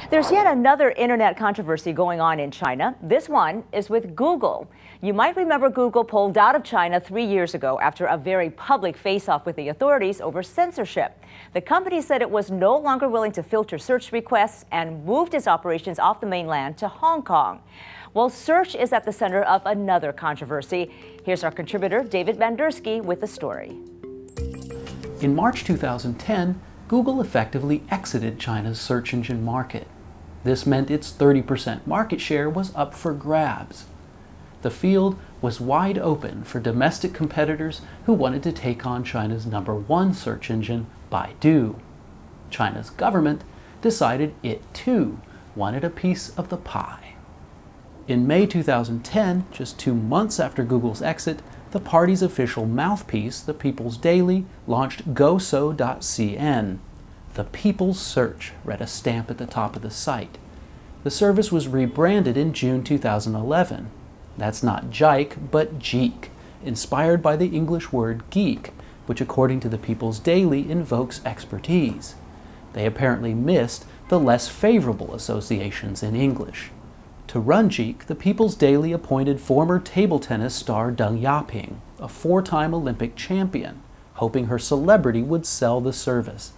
There's yet another internet controversy going on in China. This one is with Google. You might remember Google pulled out of China 3 years ago after a very public face-off with the authorities over censorship. The company said it was no longer willing to filter search requests and moved its operations off the mainland to Hong Kong. Well, search is at the center of another controversy. Here's our contributor, David Bandurski, with the story. In March 2010, Google effectively exited China's search engine market. This meant its 30% market share was up for grabs. The field was wide open for domestic competitors who wanted to take on China's #1 search engine, Baidu. China's government decided it too wanted a piece of the pie. In May 2010, just 2 months after Google's exit, the party's official mouthpiece, the People's Daily, launched GoSo.cn. The People's Search read a stamp at the top of the site. The service was rebranded in June 2011. That's not Jike, but Jike, inspired by the English word geek, which according to the People's Daily invokes expertise. They apparently missed the less favorable associations in English. To run Jike, the People's Daily appointed former table tennis star Deng Yaping, a 4-time Olympic champion, hoping her celebrity would sell the service.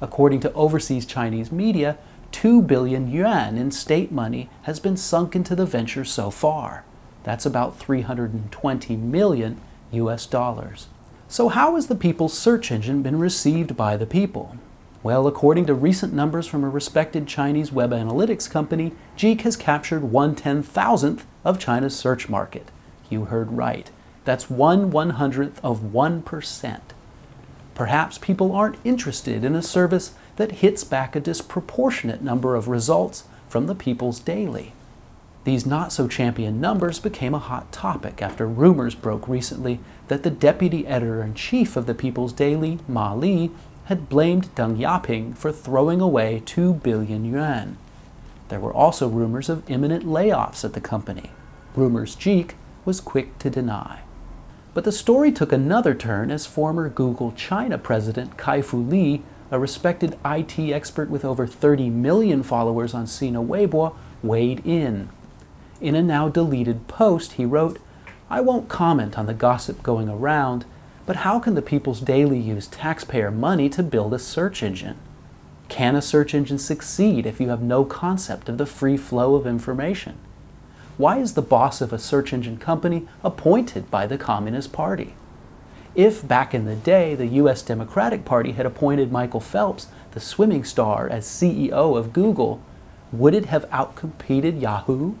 According to overseas Chinese media, 2 billion yuan in state money has been sunk into the venture so far. That's about 320 million US dollars. So how has the People's search engine been received by the people? Well, according to recent numbers from a respected Chinese web analytics company, Jike has captured 1/10,000th of China's search market. You heard right. That's 1/100th of 1%. Perhaps people aren't interested in a service that hits back a disproportionate number of results from the People's Daily. These not-so-champion numbers became a hot topic after rumors broke recently that the deputy editor-in-chief of the People's Daily, Ma Li, had blamed Deng Yaping for throwing away 2 billion yuan. There were also rumors of imminent layoffs at the company. Rumors Jike was quick to deny. But the story took another turn as former Google China president Kai-Fu Lee, a respected IT expert with over 30 million followers on Sina Weibo, weighed in. In a now deleted post, he wrote, "I won't comment on the gossip going around, but how can the People's Daily use taxpayer money to build a search engine? Can a search engine succeed if you have no concept of the free flow of information? Why is the boss of a search engine company appointed by the Communist Party? If back in the day the US Democratic Party had appointed Michael Phelps, the swimming star, as CEO of Google, would it have outcompeted Yahoo?"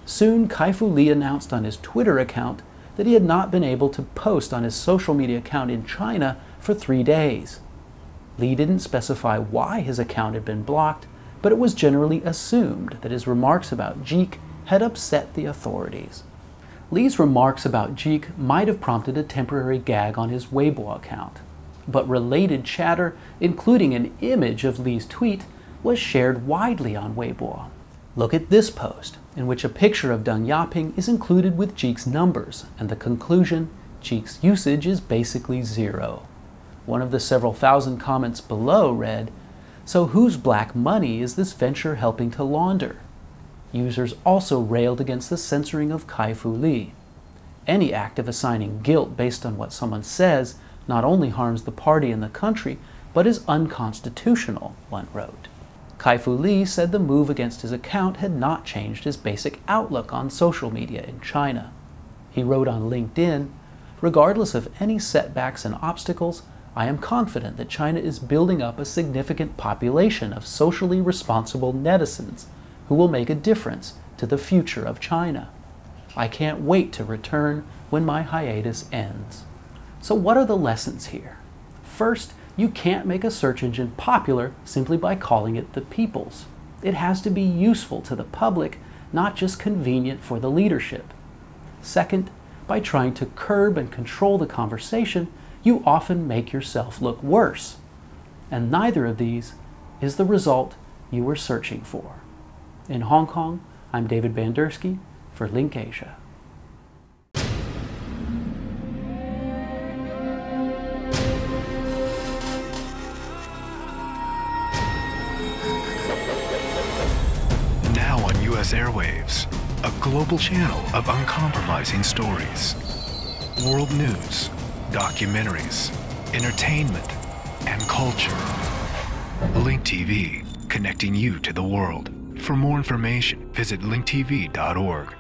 Soon, Kai-Fu Lee announced on his Twitter account that he had not been able to post on his social media account in China for 3 days. Lee didn't specify why his account had been blocked, but it was generally assumed that his remarks about Jike had upset the authorities. Lee's remarks about Jike might have prompted a temporary gag on his Weibo account, but related chatter, including an image of Lee's tweet, was shared widely on Weibo. Look at this post, in which a picture of Deng Yaping is included with Jike's numbers, and the conclusion, Jike's usage is basically 0. One of the several thousand comments below read, "So whose black money is this venture helping to launder?" Users also railed against the censoring of Kai-Fu Lee. Any act of assigning guilt based on what someone says not only harms the party and the country, but is unconstitutional, one wrote. Kai-Fu Lee said the move against his account had not changed his basic outlook on social media in China. He wrote on LinkedIn, "Regardless of any setbacks and obstacles, I am confident that China is building up a significant population of socially responsible netizens who will make a difference to the future of China. I can't wait to return when my hiatus ends." So what are the lessons here? First, you can't make a search engine popular simply by calling it the People's. It has to be useful to the public, not just convenient for the leadership. Second, by trying to curb and control the conversation, you often make yourself look worse. And neither of these is the result you were searching for. In Hong Kong, I'm David Bandurski for LinkAsia. continuous airwaves, a global channel of uncompromising stories. World news, documentaries, entertainment, and culture. Link TV, connecting you to the world. For more information, visit linktv.org.